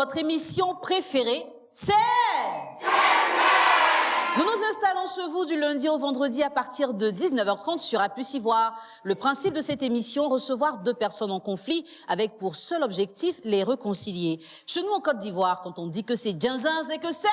votre émission préférée, c'est... Nous nous installons chez vous du lundi au vendredi à partir de 19h30 sur Appuis-Ivoire. Le principe de cette émission, recevoir deux personnes en conflit avec pour seul objectif les réconcilier. Chez nous en Côte d'Ivoire, quand on dit que c'est Djinzin, c'est que c'est...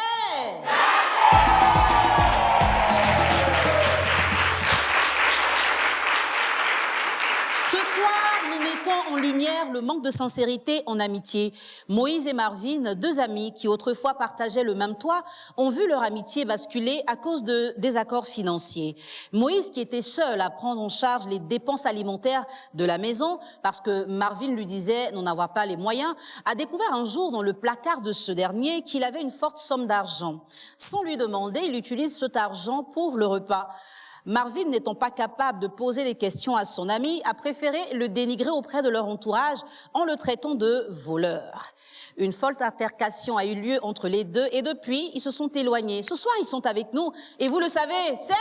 Ce soir, nous mettons en lumière le manque de sincérité en amitié. Moïse et Marvin, deux amis qui autrefois partageaient le même toit, ont vu leur amitié basculer à cause de désaccords financiers. Moïse, qui était seul à prendre en charge les dépenses alimentaires de la maison, parce que Marvin lui disait n'en avoir pas les moyens, a découvert un jour dans le placard de ce dernier qu'il avait une forte somme d'argent. Sans lui demander, il utilise cet argent pour le repas. Marvin, n'étant pas capable de poser des questions à son ami, a préféré le dénigrer auprès de leur entourage en le traitant de voleur. Une forte altercation a eu lieu entre les deux et depuis, ils se sont éloignés. Ce soir, ils sont avec nous et vous le savez, c'est...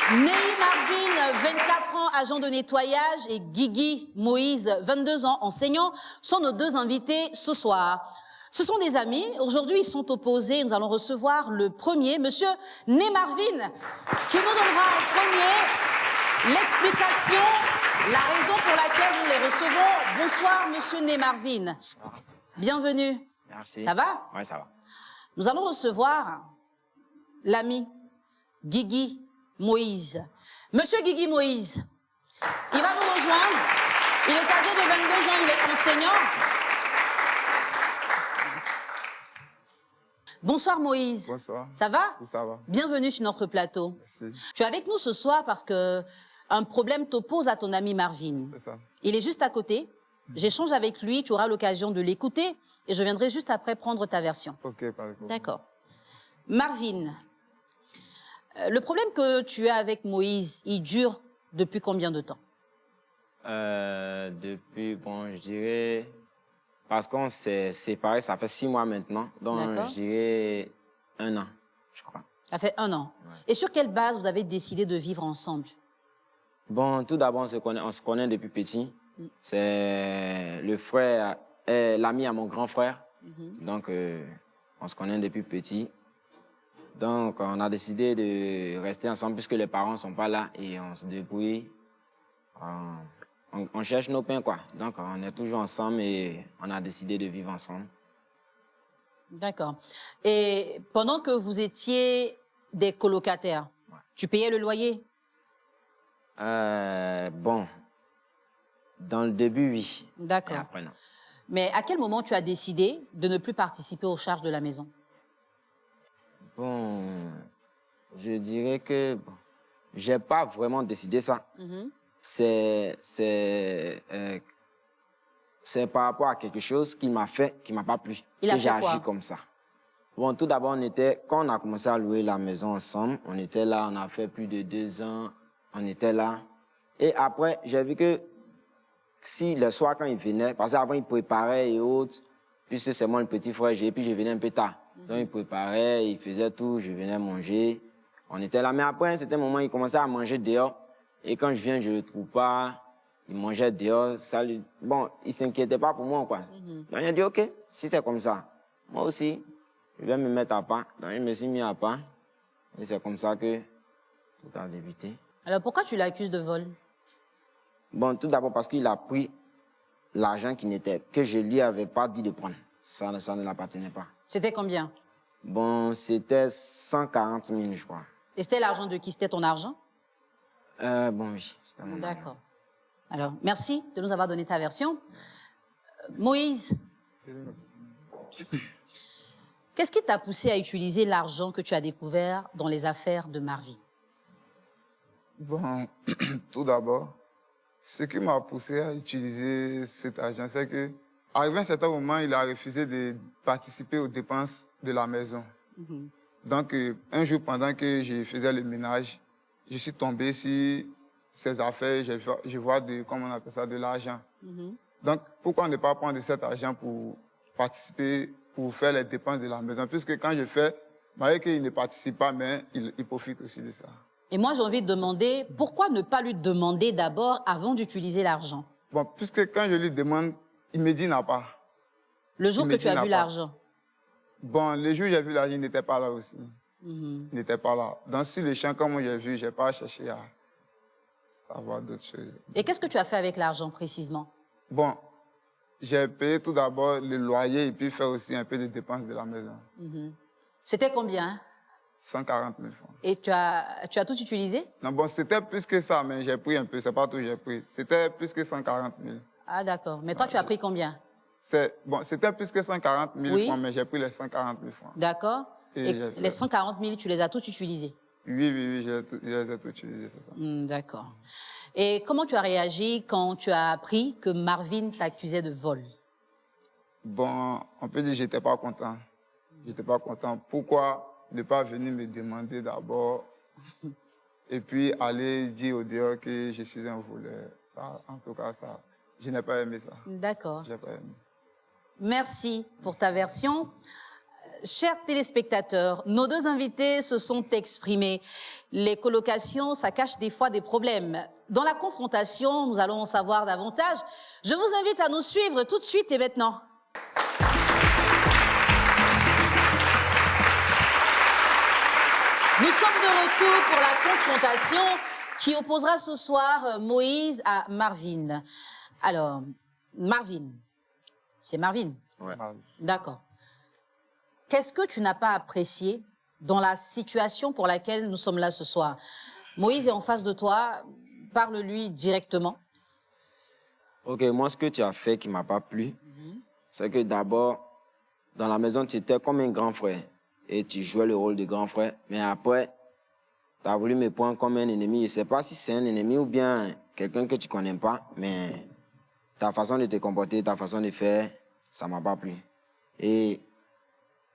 Nehi Marvin, 24 ans, agent de nettoyage, et Guigui Moïse, 22 ans, enseignant, sont nos deux invités ce soir. Ce sont des amis. Aujourd'hui, ils sont opposés. Nous allons recevoir le premier, monsieur Nehi Marvin, qui nous donnera en premier l'explication, la raison pour laquelle nous les recevons. Bonsoir, monsieur Nehi Marvin. Bonsoir. Bienvenue. Merci. Ça va? Oui, ça va. Nous allons recevoir l'ami Guigui Moïse. Monsieur Guigui Moïse, il va nous rejoindre. Il est âgé de 22 ans, il est enseignant. Bonsoir Moïse. Bonsoir. Ça va? Ça va. Bienvenue sur notre plateau. Merci. Tu es avec nous ce soir parce que un problème t'oppose à ton ami Marvin. C'est ça. Il est juste à côté. J'échange avec lui, tu auras l'occasion de l'écouter et je viendrai juste après prendre ta version. Ok, pas de problème. D'accord. Marvin, le problème que tu as avec Moïse, il dure depuis combien de temps? Depuis, bon, je dirais, parce qu'on s'est séparés, ça fait 6 mois maintenant, donc je dirais 1 an, je crois. Ça fait 1 an. Ouais. Et sur quelle base vous avez décidé de vivre ensemble? Bon, tout d'abord, on se connaît depuis petit. C'est le frère, l'ami à mon grand frère. Donc, on se connaît depuis petit. Donc, on a décidé de rester ensemble puisque les parents ne sont pas là et on se débrouille. On cherche nos pains, quoi. Donc, on est toujours ensemble et on a décidé de vivre ensemble. D'accord. Et pendant que vous étiez des colocataires, tu payais le loyer? Bon, dans le début, oui. D'accord. Et après, non. Mais à quel moment tu as décidé de ne plus participer aux charges de la maison? Bon, je dirais que bon, j'ai pas vraiment décidé ça. C'est par rapport à quelque chose qui m'a fait, qui m'a pas plu. Il a que fait j'ai quoi? agi comme ça. Bon, tout d'abord, quand on a commencé à louer la maison ensemble, on était là, on a fait plus de 2 ans, on était là. Et après, j'ai vu que si le soir, quand il venait, parce qu'avant, il préparait et autres, puisque c'est moi le petit frère, et puis je venais un peu tard. Donc, il préparait, il faisait tout, je venais manger. On était là. Mais après, à un certain moment, il commençait à manger dehors. Et quand je viens, je ne le trouve pas. Il mangeait dehors. Bon, il ne s'inquiétait pas pour moi, quoi. Donc, il a dit, OK, si c'est comme ça, moi aussi, je vais me mettre à part. Donc, je me suis mis à part. Et c'est comme ça que tout a débuté. Alors, pourquoi tu l'accuses de vol? Bon, tout d'abord parce qu'il a pris l'argent que je lui avais pas dit de prendre. Ça ne l'appartenait pas. C'était combien? Bon, c'était 140 000, je crois. Et c'était l'argent de qui? C'était ton argent? Bon, oui, c'était mon argent. D'accord. Alors, merci de nous avoir donné ta version. Moïse, qu'est-ce qui t'a poussé à utiliser l'argent que tu as découvert dans les affaires de Marvin? Bon, tout d'abord, ce qui m'a poussé à utiliser cet argent, c'est que, arrivé à un certain moment, il a refusé de participer aux dépenses de la maison. Donc, un jour, pendant que je faisais le ménage, je suis tombé sur ces affaires, je vois comment on appelle ça, de l'argent. Donc, pourquoi ne pas prendre cet argent pour participer, pour faire les dépenses de la maison? Puisque quand je fais, malgré qu'il ne participe pas, mais il profite aussi de ça. Et moi, j'ai envie de demander, pourquoi ne pas lui demander d'abord avant d'utiliser l'argent? Bon, puisque quand je lui demande, il me dit n'a pas. Le jour Il que me tu dit as n'a vu pas. l'argent. Bon, le jour où j'ai vu l'argent, il n'était pas là aussi. Il n'était pas là. Donc, sur les champs, comme j'ai vu, je n'ai pas cherché à savoir d'autres choses. Et qu'est-ce que tu as fait avec l'argent précisément? Bon, j'ai payé tout d'abord le loyer et puis fait aussi un peu de dépenses de la maison. C'était combien? 140 000 francs. Et tu as tout utilisé? Non, bon, c'était plus que ça, mais j'ai pris un peu. C'est pas tout, j'ai pris. C'était plus que 140 000. Ah, d'accord. Mais toi, tu as pris combien? Bon, c'était plus que 140 000 Oui. francs, mais j'ai pris les 140 000 francs. D'accord. Et Et j'ai fait- les 140 000, tu les as tous utilisés? Oui, je les ai tout utilisés, c'est ça. D'accord. Et comment tu as réagi quand tu as appris que Marvin t'accusait de vol? Bon, on peut dire que j'étais pas content. J'étais pas content. Pourquoi ne pas venir me demander d'abord et puis aller dire au dehors que je suis un voleur? Ça, en tout cas, ça, je n'ai pas aimé ça. D'accord. J'ai pas aimé. Merci pour ta version. Chers téléspectateurs, nos deux invités se sont exprimés. Les colocations, ça cache des fois des problèmes. Dans la confrontation, nous allons en savoir davantage. Je vous invite à nous suivre tout de suite et maintenant. Nous sommes de retour pour la confrontation qui opposera ce soir Moïse à Marvin. Alors, Marvin, c'est Marvin? Ouais. D'accord. Qu'est-ce que tu n'as pas apprécié dans la situation pour laquelle nous sommes là ce soir? Moïse est en face de toi, parle-lui directement. Ok, moi, ce que tu as fait qui ne m'a pas plu, c'est que d'abord, dans la maison, tu étais comme un grand frère et tu jouais le rôle de grand frère. Mais après, tu as voulu me prendre comme un ennemi. Je ne sais pas si c'est un ennemi ou bien quelqu'un que tu ne connais pas, mais ta façon de te comporter, ta façon de faire, ça ne m'a pas plu. Et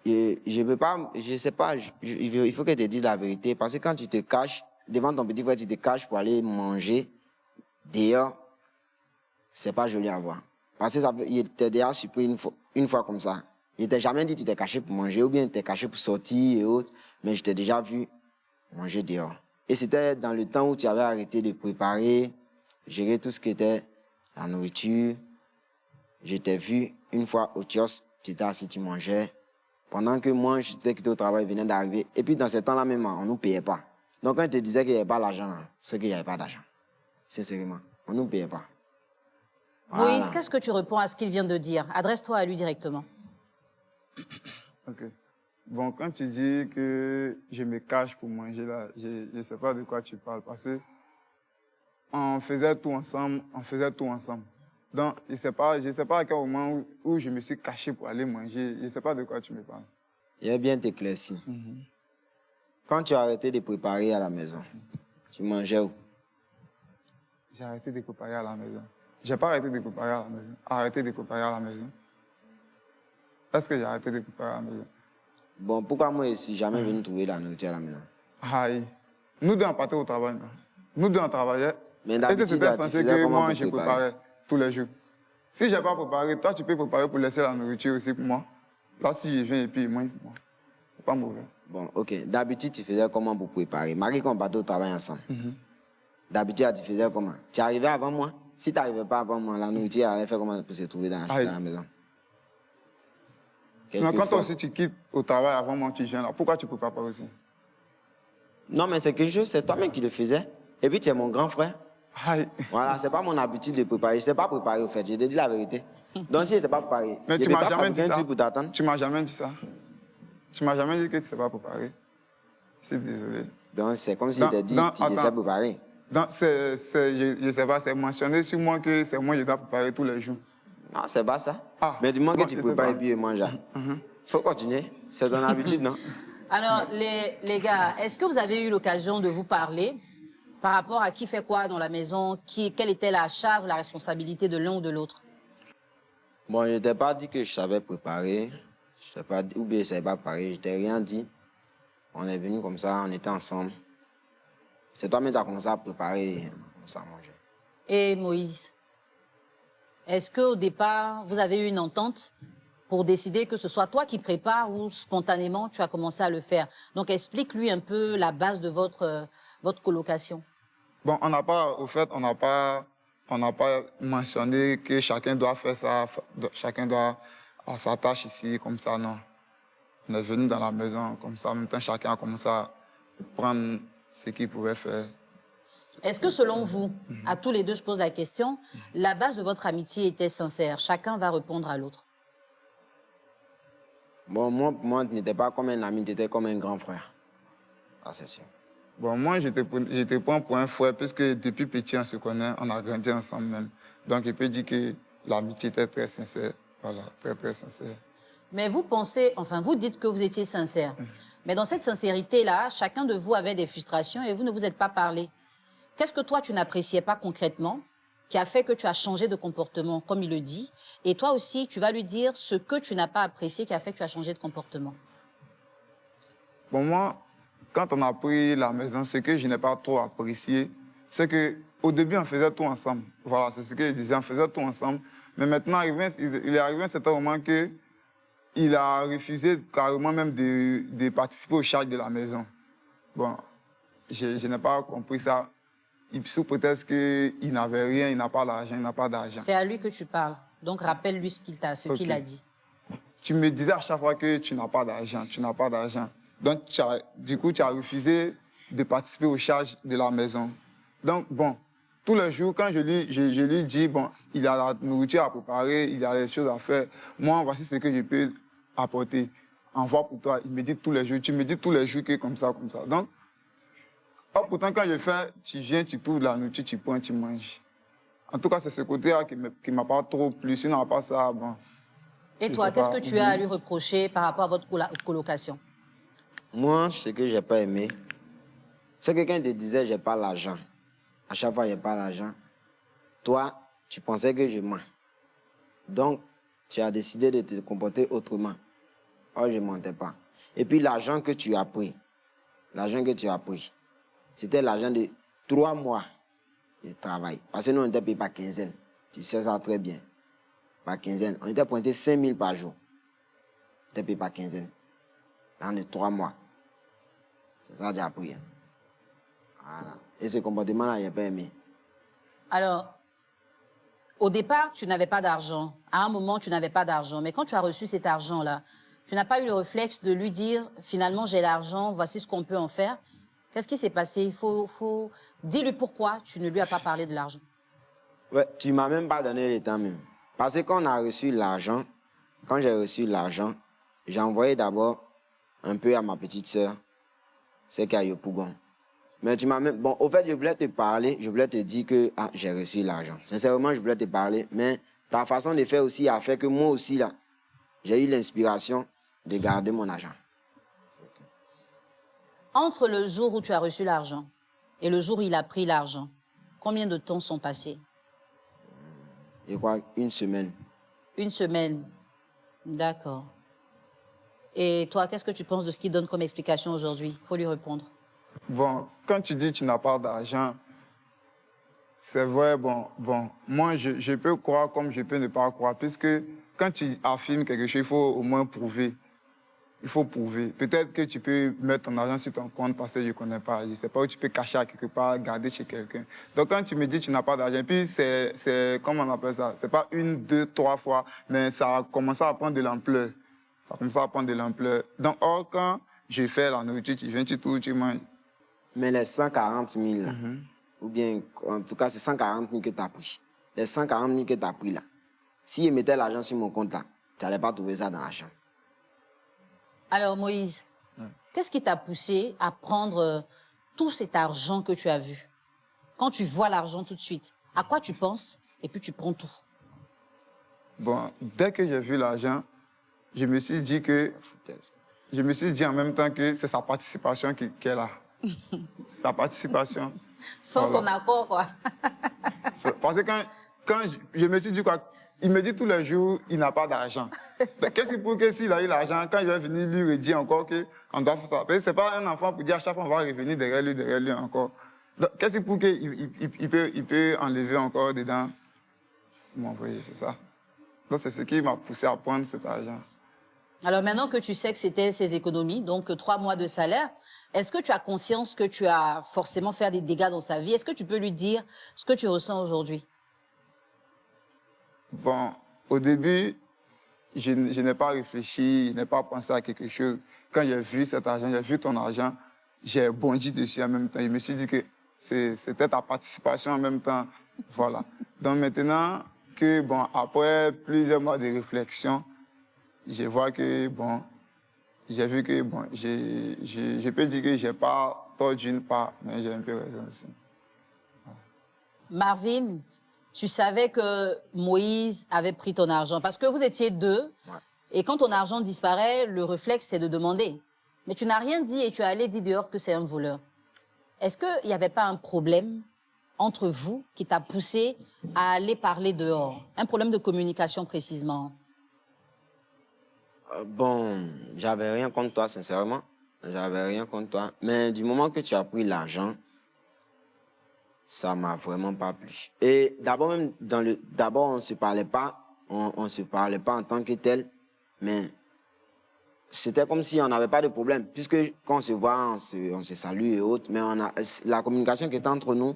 je peux pas, je sais pas, il faut que tu te dises la vérité. Parce que quand tu te caches, devant ton petit frère, tu te caches pour aller manger dehors, c'est pas joli à voir. Parce que il était déjà surpris une fois comme ça. Je t'ai jamais dit que tu t'es caché pour manger ou bien tu t'es caché pour sortir et autres, mais je t'ai déjà vu manger dehors. Et c'était dans le temps où tu avais arrêté de préparer, gérer tout ce qui était la nourriture. Je t'ai vu une fois au kiosque, tu étais assis, tu mangeais. Pendant que moi, je disais que au travail venait d'arriver. Et puis, dans ce temps-là même, on ne nous payait pas. Donc, quand je te disais qu'il n'y avait pas l'argent, c'est qu'il n'y avait pas d'argent. Sincèrement, on ne nous payait pas. Voilà. Moïse, qu'est-ce que tu réponds à ce qu'il vient de dire? Adresse-toi à lui directement. Ok. Bon, quand tu dis que je me cache pour manger, là, je ne sais pas de quoi tu parles. Parce que on faisait tout ensemble, Donc, je ne sais pas à quel moment où je me suis caché pour aller manger. Je ne sais pas de quoi tu me parles. Je vais bien t'éclaircir. Quand tu as arrêté de préparer à la maison, tu mangeais où? J'ai arrêté de préparer à la maison. J'ai pas arrêté de préparer à la maison. Arrêté de préparer à la maison. Est-ce que j'ai arrêté de préparer à la maison? Bon, pourquoi moi, je ne suis jamais venu trouver la nourriture à la maison? Aïe. Nous deux, on partait au travail. Non? Nous deux, on travaillait. Mais Et d'habitude, c'était tu censé faisais que comment moi, pour je préparer? préparais tous les jours. Si je n'ai pas préparé, toi, tu peux préparer pour laisser la nourriture aussi pour moi. Là, si je viens et puis moi, c'est pas mauvais. Bon, ok. D'habitude, tu faisais comment pour préparer? Marie, quand on partait au travail ensemble. D'habitude, tu faisais comment? Tu arrivais avant moi? Si tu n'arrivais pas avant moi, la nourriture allait faire comment pour se trouver dans la maison? Sinon, quand toi Quelquefois. aussi tu quittes au travail avant moi, tu viens là. Pourquoi tu ne prépares pas aussi? Non, mais c'est quelque chose, c'est toi-même qui le faisais. Et puis, tu es mon grand frère. Aïe. Voilà, c'est pas mon habitude de préparer. Je ne sais pas préparer, au fait. Je te dis la vérité. Donc, si je ne sais pas préparer, Mais je tu ne m'as vais pas jamais fabriquer dit un ça. truc pour t'attendre. Tu m'as jamais dit ça. Tu m'as jamais dit que tu ne sais pas préparer. Je suis désolé. Donc, c'est comme si je t'ai dit, tu sais préparer. Donc, je ne sais pas, c'est mentionné sur moi que c'est moi qui dois préparer tous les jours. Non, c'est pas ça. Ah, Mais du moment bon, que tu je sais prépares pas. et puis tu manges. Faut continuer. C'est ton habitude, non? Alors, les gars, est-ce que vous avez eu l'occasion de vous parler par rapport à qui fait quoi dans la maison, quelle était la charge, la responsabilité de l'un ou de l'autre? Bon, je ne t'ai pas dit que je savais préparer. Je t'ai pas dit, ou bien je ne savais pas préparer. Je t'ai rien dit. On est venus comme ça, on était ensemble. C'est toi-même qui as commencé à préparer et on a commencé à manger. Et Moïse, est-ce qu'au départ, vous avez eu une entente pour décider que ce soit toi qui prépares ou spontanément tu as commencé à le faire. Donc explique-lui un peu la base de votre colocation. Bon, on n'a pas mentionné que chacun doit faire ça, chacun doit à sa tâche ici, comme ça, non. On est venu dans la maison, comme ça, en même temps, chacun a commencé à prendre ce qu'il pouvait faire. Est-ce que selon vous, à tous les deux, je pose la question, la base de votre amitié était sincère? Chacun va répondre à l'autre. Bon, moi, tu n'étais pas comme un ami, tu étais comme un grand frère. Ah, c'est sûr. Bon, moi, j'étais pas pour un frère, puisque depuis petit, on se connaît, on a grandi ensemble même. Donc, je peux dire que l'amitié était très sincère. Voilà, très, très sincère. Mais vous pensez, enfin, vous dites que vous étiez sincère. Mais dans cette sincérité-là, chacun de vous avait des frustrations et vous ne vous êtes pas parlé. Qu'est-ce que toi, tu n'appréciais pas concrètement qui a fait que tu as changé de comportement, comme il le dit? Et toi aussi, tu vas lui dire ce que tu n'as pas apprécié qui a fait que tu as changé de comportement. Bon, moi, quand on a pris la maison, ce que je n'ai pas trop apprécié, c'est qu'au début, on faisait tout ensemble. Voilà, c'est ce que je disais, on faisait tout ensemble. Mais maintenant, il est arrivé un certain moment qu'il a refusé carrément même de participer aux charges de la maison. Bon, je n'ai pas compris ça. Sous prétexte qu'il n'avait rien, il n'a pas d'argent, il n'a pas d'argent. C'est à lui que tu parles. Donc, rappelle-lui ce qu'il a dit. Tu me disais à chaque fois que tu n'as pas d'argent, tu n'as pas d'argent. Donc, du coup, tu as refusé de participer aux charges de la maison. Donc, bon, tous les jours, quand je lui dis, bon, il y a la nourriture à préparer, il y a les choses à faire, moi, voici ce que je peux apporter. Envoie pour toi. Il me dit tous les jours, tu me dis tous les jours que comme ça, comme ça. Donc, pourtant, quand je fais, tu viens, tu trouves de la nourriture, tu prends, tu manges. En tout cas, c'est ce côté-là qui ne m'a pas trop plu. Sinon, pas ça, bon. Et toi, qu'est-ce que tu as à lui reprocher par rapport à votre colocation? Moi, ce que je n'ai pas aimé, c'est que quand il te disait, j'ai pas l'argent, à chaque fois, j'ai pas l'argent, toi, tu pensais que je mens. Donc, tu as décidé de te comporter autrement. Or, je ne mentais pas. Et puis, l'argent que tu as pris, c'était l'argent de 3 mois de travail. Parce que nous, on était payé par quinzaine. Tu sais ça très bien. Par quinzaine. On était pointé 5 000 par jour. On était payé par quinzaine. Dans les 3 mois. C'est ça que j'ai appris. Voilà. Et ce comportement-là, je n'ai pas aimé. Alors, au départ, tu n'avais pas d'argent. À un moment, tu n'avais pas d'argent. Mais quand tu as reçu cet argent-là, tu n'as pas eu le réflexe de lui dire, finalement, j'ai l'argent, voici ce qu'on peut en faire. Qu'est-ce qui s'est passé? Dis-lui pourquoi tu ne lui as pas parlé de l'argent. Ouais, tu ne m'as même pas donné le temps même. Parce que quand on a reçu l'argent, quand j'ai reçu l'argent, j'ai envoyé d'abord un peu à ma petite sœur, c'est qui a Yopougon. Mais tu m'as même... Bon, au fait, je voulais te parler, je voulais te dire que j'ai reçu l'argent. Sincèrement, je voulais te parler, mais ta façon de faire aussi a fait que moi aussi, là, j'ai eu l'inspiration de garder mon argent. Entre le jour où tu as reçu l'argent et le jour où il a pris l'argent, combien de temps sont passés? Je crois 1 semaine. 1 semaine. D'accord. Et toi, qu'est-ce que tu penses de ce qu'il donne comme explication aujourd'hui? Il faut lui répondre. Bon, quand tu dis que tu n'as pas d'argent, c'est vrai, bon, moi, je peux croire comme je peux ne pas croire, puisque quand tu affirmes quelque chose, il faut au moins prouver. Il faut prouver. Peut-être que tu peux mettre ton argent sur ton compte parce que je ne connais pas. Je ne sais pas où tu peux cacher à quelque part, garder chez quelqu'un. Donc, quand tu me dis que tu n'as pas d'argent, puis c'est, comment on appelle ça? C'est pas 1, 2, 3 fois, mais ça a commencé à prendre de l'ampleur. Ça a commencé à prendre de l'ampleur. Donc, quand je fais la nourriture, tu viens, tu trouves, tu manges. Mais les 140 000, là, ou bien, en tout cas, c'est 140 000 que tu as pris. Les 140 000 que tu as pris, là, s'ils mettaient l'argent sur mon compte, là, tu n'allais pas trouver ça dans la chambre. Alors, Moïse, qu'est-ce qui t'a poussé à prendre tout cet argent que tu as vu? Quand tu vois l'argent tout de suite, à quoi tu penses et puis tu prends tout? Bon, dès que j'ai vu l'argent, je me suis dit en même temps que c'est sa participation qu'elle a. Sa participation. Sans son accord, quoi. Parce que quand je me suis dit quoi, il me dit tous les jours, il n'a pas d'argent. Qu'est-ce qui prouve que s'il a eu l'argent, quand je vais venir lui redire encore qu'on doit faire ça? Parce que c'est pas un enfant pour dire à chaque fois on va revenir derrière lui encore. Qu'est-ce qui prouve qu'il peut enlever encore dedans? M'envoyer, c'est ça. Donc, c'est ce qui m'a poussé à prendre cet argent. Alors maintenant que tu sais que c'était ses économies, donc 3 mois de salaire, est-ce que tu as conscience que tu as forcément fait des dégâts dans sa vie? Est-ce que tu peux lui dire ce que tu ressens aujourd'hui? Bon, au début, je n'ai pas réfléchi, je n'ai pas pensé à quelque chose. Quand j'ai vu cet argent, j'ai vu ton argent, j'ai bondi dessus en même temps. Je me suis dit que c'était ta participation en même temps. Voilà. Donc maintenant que, bon, après plusieurs mois de réflexion, je vois que, bon, j'ai vu que, bon, je peux dire que je n'ai pas tort d'une part, mais j'ai un peu raison aussi. Marvin, tu savais que Moïse avait pris ton argent parce que vous étiez deux. Ouais. Et quand ton argent disparaît, le réflexe, c'est de demander. Mais tu n'as rien dit et tu es allé dire dehors que c'est un voleur. Est-ce qu'il n'y avait pas un problème entre vous qui t'a poussé à aller parler dehors? Un problème de communication précisément? Bon, j'avais rien contre toi, sincèrement. J'avais rien contre toi. Mais du moment que tu as pris l'argent, ça m'a vraiment pas plu. Et d'abord, même d'abord, on se parlait pas. On se parlait pas en tant que tel. Mais c'était comme si on n'avait pas de problème. Puisque quand on se voit, on se salue et autres. Mais la communication qui était entre nous,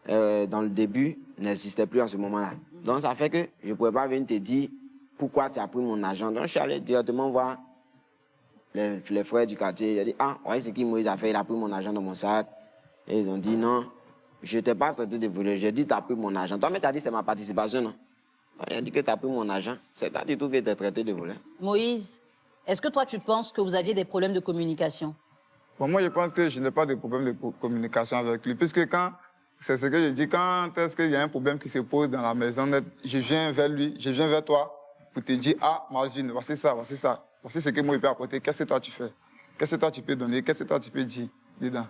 dans le début, n'existait plus à ce moment-là. Donc, ça fait que je ne pouvais pas venir te dire pourquoi tu as pris mon argent. Donc, je suis allé directement voir les frères du quartier. J'ai dit, ah, ouais, c'est qui Moïse a fait? Il a pris mon argent dans mon sac. Et ils ont dit, non, je ne t'ai pas traité de voleur. J'ai dit, tu as pris mon argent. Toi, mais tu as dit, c'est ma participation, non? Il a dit que tu as pris mon argent. C'est pas du tout que tu es traité de voleur. Moïse, est-ce que toi, tu penses que vous aviez des problèmes de communication? Bon, moi, je pense que je n'ai pas de problème de communication avec lui. Puisque c'est ce que je dis, quand est-ce qu'il y a un problème qui se pose dans la maison, je viens vers lui, je viens vers toi pour te dire, ah, Marvin, voici ça, voici ça. Voici ce que moi, je peux apporter. Qu'est-ce que toi, tu fais? Qu'est-ce que toi, tu peux donner? Qu'est-ce que toi, tu peux dire dedans?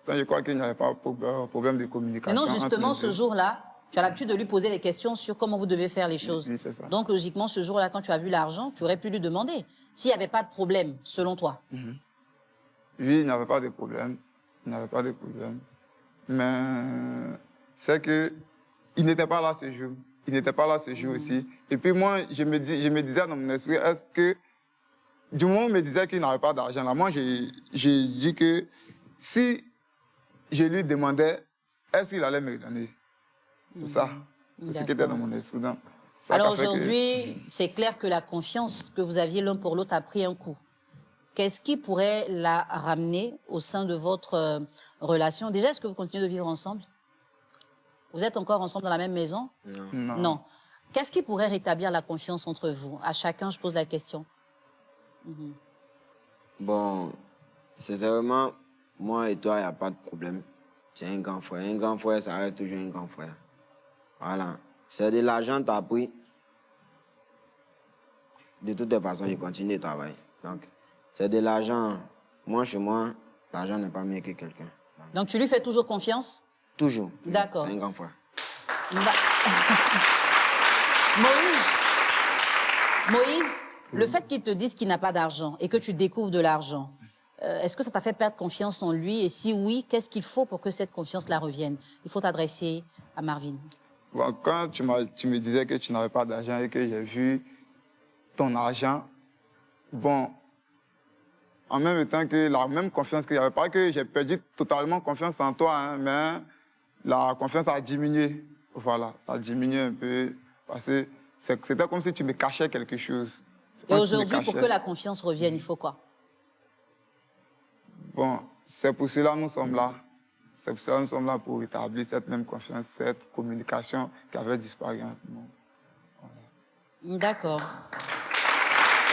Donc, je crois qu'il n'y avait pas de problème de communication. Mais non, justement, ce jour-là, tu as l'habitude de lui poser des questions sur comment vous devez faire les choses. Oui, c'est ça. Donc, logiquement, ce jour-là, quand tu as vu l'argent, tu aurais pu lui demander s'il n'y avait pas de problème, selon toi. Oui, il n'y avait pas de problème. Il n'y avait pas de problème. Mais c'est qu'il n'était pas là ce jour. Il n'était pas là ce jour aussi. Et puis moi, je me disais dans mon esprit, est-ce que, du moment où on me disait qu'il n'avait pas d'argent, là, moi, j'ai dit que si je lui demandais, est-ce qu'il allait me le donner? C'est ça. C'est ce qui était dans mon esprit. Donc, alors aujourd'hui, c'est clair que la confiance que vous aviez l'un pour l'autre a pris un coup. Qu'est-ce qui pourrait la ramener au sein de votre relation? Déjà, est-ce que vous continuez de vivre ensemble? Vous êtes encore ensemble dans la même maison? Non. Non. Qu'est-ce qui pourrait rétablir la confiance entre vous? À chacun, je pose la question. Bon, sincèrement, moi et toi, il n'y a pas de problème. Tu es un grand frère. Un grand frère, ça reste toujours un grand frère. Voilà. C'est de l'argent que tu as pris. De toutes façons, il continue de travailler. Donc, c'est de l'argent. Moi, chez moi, l'argent n'est pas mieux que quelqu'un. Donc, tu lui fais toujours confiance? Toujours. D'accord. C'est un grand frère. Moïse, le fait qu'il te dise qu'il n'a pas d'argent et que tu découvres de l'argent, est-ce que ça t'a fait perdre confiance en lui? Et si oui, qu'est-ce qu'il faut pour que cette confiance-là revienne? Il faut t'adresser à Marvin. Bon, quand tu me disais que tu n'avais pas d'argent et que j'ai vu ton argent, bon, en même temps que la même confiance qu'il n'y avait pas, que j'ai perdu totalement confiance en toi, hein, mais la confiance a diminué. Voilà, ça a diminué un peu, parce que c'était comme si tu me cachais quelque chose. Et aujourd'hui, pour que la confiance revienne, il faut quoi? Bon, c'est pour cela que nous sommes là. C'est pour cela que nous sommes là pour établir cette même confiance, cette communication qui avait disparu entre nous. Voilà. D'accord.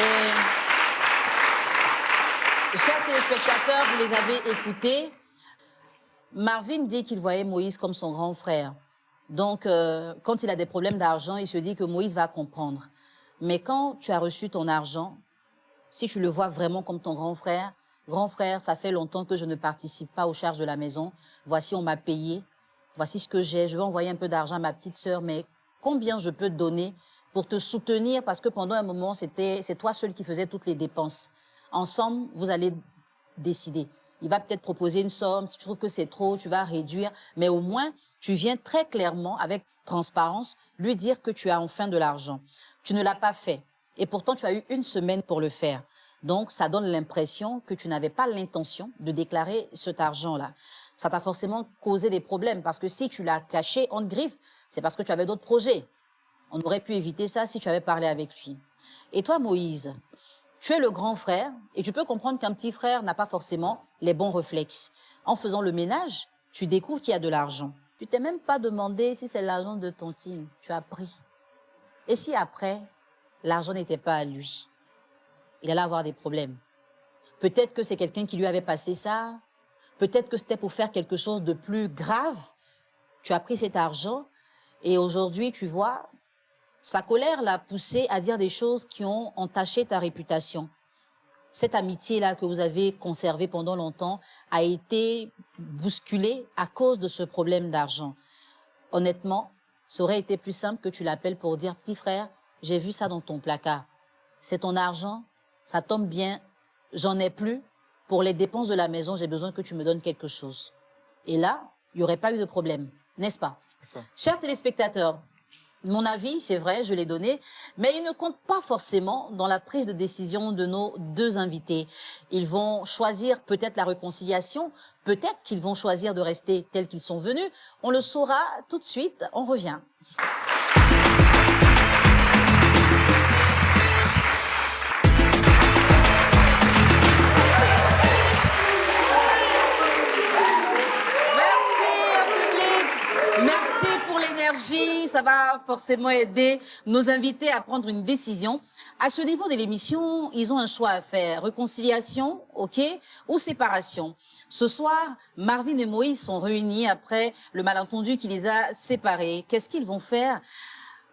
Et, chers téléspectateurs, vous les avez écoutés. Marvin dit qu'il voyait Moïse comme son grand frère. Donc, quand il a des problèmes d'argent, il se dit que Moïse va comprendre. Mais quand tu as reçu ton argent, si tu le vois vraiment comme ton grand frère, ça fait longtemps que je ne participe pas aux charges de la maison. Voici, on m'a payé. Voici ce que j'ai. Je vais envoyer un peu d'argent à ma petite sœur, mais combien je peux te donner pour te soutenir? Parce que pendant un moment, c'est toi seul qui faisais toutes les dépenses. Ensemble, vous allez décider. Il va peut-être proposer une somme. Si tu trouves que c'est trop, tu vas réduire. Mais au moins, tu viens très clairement avec transparence, lui dire que tu as enfin de l'argent. Tu ne l'as pas fait. Et pourtant, tu as eu 1 semaine pour le faire. Donc, ça donne l'impression que tu n'avais pas l'intention de déclarer cet argent-là. Ça t'a forcément causé des problèmes parce que si tu l'as caché, on te griffe, c'est parce que tu avais d'autres projets. On aurait pu éviter ça si tu avais parlé avec lui. Et toi, Moïse, tu es le grand frère et tu peux comprendre qu'un petit frère n'a pas forcément les bons réflexes. En faisant le ménage, tu découvres qu'il y a de l'argent. Tu t'es même pas demandé si c'est l'argent de tontine. Tu as pris. Et si après, l'argent n'était pas à lui, il allait avoir des problèmes. Peut-être que c'est quelqu'un qui lui avait passé ça. Peut-être que c'était pour faire quelque chose de plus grave. Tu as pris cet argent et aujourd'hui, tu vois, sa colère l'a poussé à dire des choses qui ont entaché ta réputation. Cette amitié-là que vous avez conservée pendant longtemps a été bousculée à cause de ce problème d'argent. Honnêtement, ça aurait été plus simple que tu l'appelles pour dire « Petit frère, j'ai vu ça dans ton placard. C'est ton argent, ça tombe bien, j'en ai plus. Pour les dépenses de la maison, j'ai besoin que tu me donnes quelque chose. » Et là, il n'y aurait pas eu de problème, n'est-ce pas? Chers téléspectateurs, mon avis, c'est vrai, je l'ai donné, mais il ne compte pas forcément dans la prise de décision de nos 2 invités. Ils vont choisir peut-être la réconciliation, peut-être qu'ils vont choisir de rester tels qu'ils sont venus. On le saura tout de suite, on revient. Merci pour l'énergie, ça va forcément aider nos invités à prendre une décision. À ce niveau de l'émission, ils ont un choix à faire. Réconciliation, ok, ou séparation. Ce soir, Marvin et Moïse sont réunis après le malentendu qui les a séparés. Qu'est-ce qu'ils vont faire?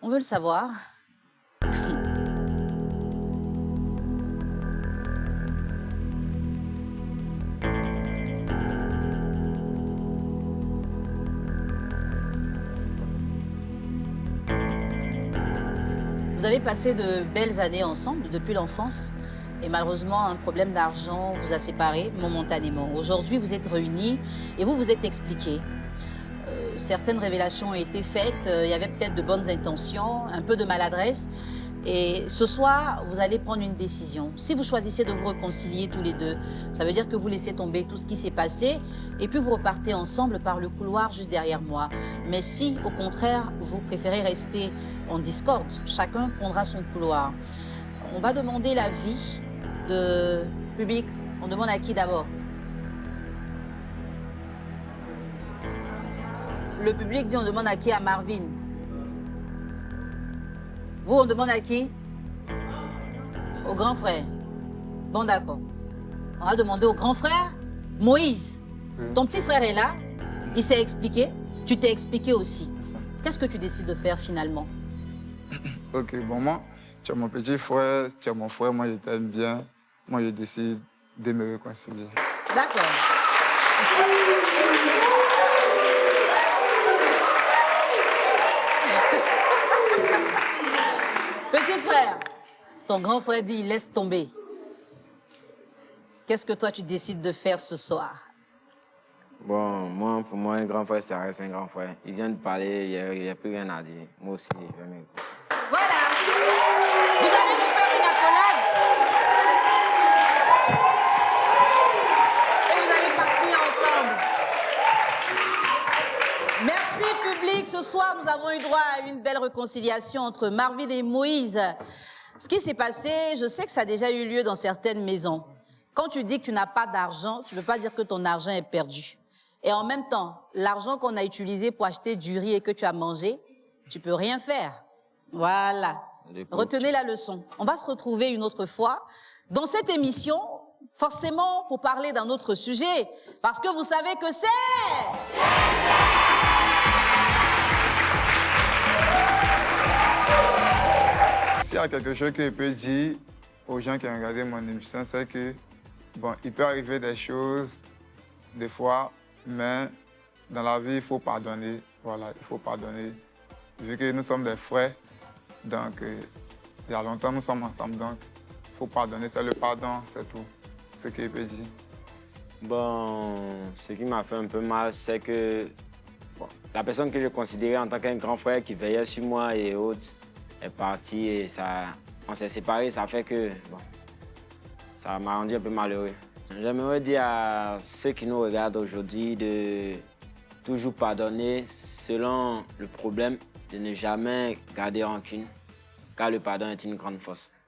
On veut le savoir. Vous avez passé de belles années ensemble depuis l'enfance et malheureusement, un problème d'argent vous a séparés momentanément. Aujourd'hui, vous êtes réunis et vous vous êtes expliqués. Certaines révélations ont été faites, il y avait peut-être de bonnes intentions, un peu de maladresse. Et ce soir, vous allez prendre une décision. Si vous choisissez de vous réconcilier tous les deux, ça veut dire que vous laissez tomber tout ce qui s'est passé et puis vous repartez ensemble par le couloir juste derrière moi. Mais si, au contraire, vous préférez rester en discorde, chacun prendra son couloir. On va demander l'avis de public. On demande à qui d'abord? Le public dit on demande à qui? À Marvin. Vous, on demande à qui? Au grand frère. Bon, d'accord. On va demander au grand frère. Moïse, ton petit frère est là. Il s'est expliqué. Tu t'es expliqué aussi. Qu'est-ce que tu décides de faire finalement? Ok, bon, moi, tu es mon petit frère, tu es mon frère, moi je t'aime bien. Moi, je décide de me réconcilier. D'accord. Petit frère, ton grand frère dit laisse tomber. Qu'est-ce que toi tu décides de faire ce soir? Bon, pour moi, un grand frère, ça reste un grand frère. Il vient de parler, il n'y a plus rien à dire. Moi aussi, je vais me réconcilier. Voilà. Vous allez nous faire une accolade. Et vous allez partir ensemble. Merci public. Ce soir, nous avons eu droit à une belle réconciliation entre Marvin et Moïse. Ce qui s'est passé, je sais que ça a déjà eu lieu dans certaines maisons. Quand tu dis que tu n'as pas d'argent, tu ne peux pas dire que ton argent est perdu. Et en même temps, l'argent qu'on a utilisé pour acheter du riz et que tu as mangé, tu peux rien faire. Voilà. Retenez la leçon. On va se retrouver une autre fois dans cette émission, forcément pour parler d'un autre sujet, parce que vous savez que c'est... S'il y a quelque chose que je peux dire aux gens qui ont regardé mon émission, c'est que, bon, il peut arriver des choses, des fois, mais dans la vie, il faut pardonner. Voilà, il faut pardonner. Vu que nous sommes des frères, donc il y a longtemps, nous sommes ensemble, donc il faut pardonner. C'est le pardon, c'est tout ce que je peux dire. Bon, ce qui m'a fait un peu mal, c'est que Bon, la personne que je considérais en tant qu'un grand frère qui veillait sur moi et autres est partie et on s'est séparés. Ça fait que bon, ça m'a rendu un peu malheureux. J'aimerais dire à ceux qui nous regardent aujourd'hui de toujours pardonner selon le problème, de ne jamais garder rancune, car le pardon est une grande force.